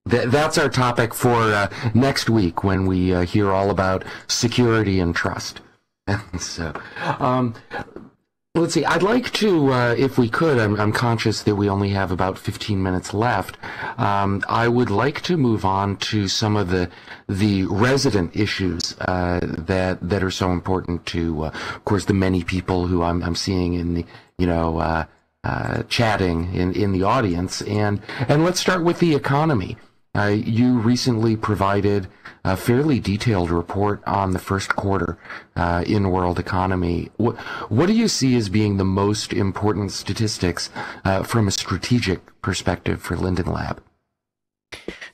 That's our topic for next week when we hear all about security and trust. So, let's see. I'd like to, if we could, I'm conscious that we only have about 15 minutes left. I would like to move on to some of the resident issues that are so important to, of course, the many people who I'm seeing in the, chatting in the audience. And let's start with the economy. You recently provided a fairly detailed report on the first quarter in world economy. What do you see as being the most important statistics from a strategic perspective for Linden Lab?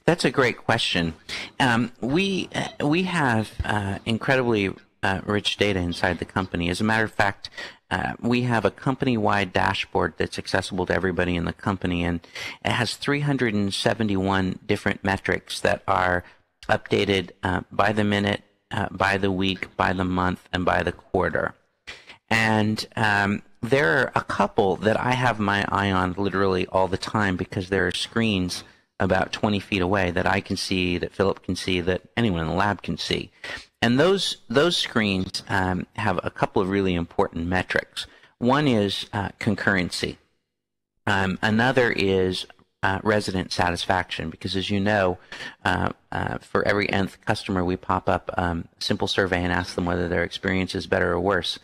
That's a great question. We have incredibly rich data inside the company. As a matter of fact, we have a company-wide dashboard that's accessible to everybody in the company, and it has 371 different metrics that are updated by the minute, by the week, by the month, and by the quarter. And there are a couple that I have my eye on literally all the time because there are screens about 20 feet away that I can see, that Philip can see, that anyone in the lab can see. And those screens have a couple of really important metrics. One is concurrency. Another is resident satisfaction, because as you know, for every nth customer, we pop up a simple survey and ask them whether their experience is better or worse.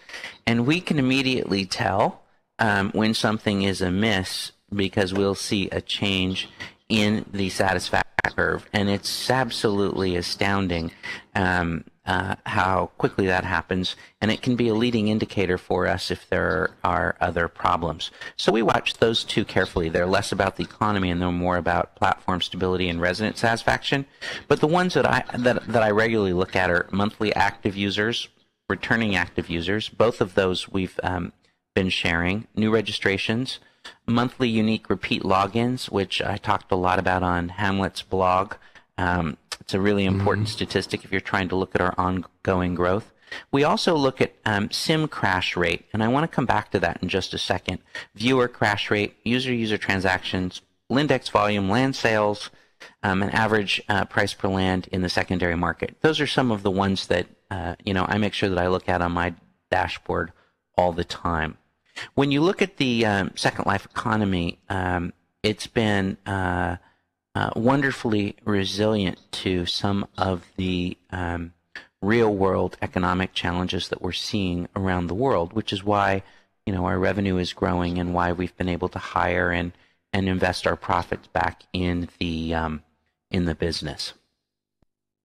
And we can immediately tell when something is amiss because we'll see a change in the satisfaction curve. And it's absolutely astounding how quickly that happens, and it can be a leading indicator for us if there are other problems. So we watch those two carefully. They're less about the economy and they're more about platform stability and resident satisfaction. But the ones that I regularly look at are monthly active users, returning active users. Both of those we've been sharing. New registrations, monthly unique repeat logins, which I talked a lot about on Hamlet's blog. It's a really important statistic if you're trying to look at our ongoing growth. We also look at SIM crash rate, and I want to come back to that in just a second. Viewer crash rate, user transactions, Lindex volume, land sales, and average price per land in the secondary market. Those are some of the ones that I make sure that I look at on my dashboard all the time. When you look at the Second Life economy, it's been wonderfully resilient to some of the real-world economic challenges that we're seeing around the world, which is why our revenue is growing and why we've been able to hire and invest our profits back in the business.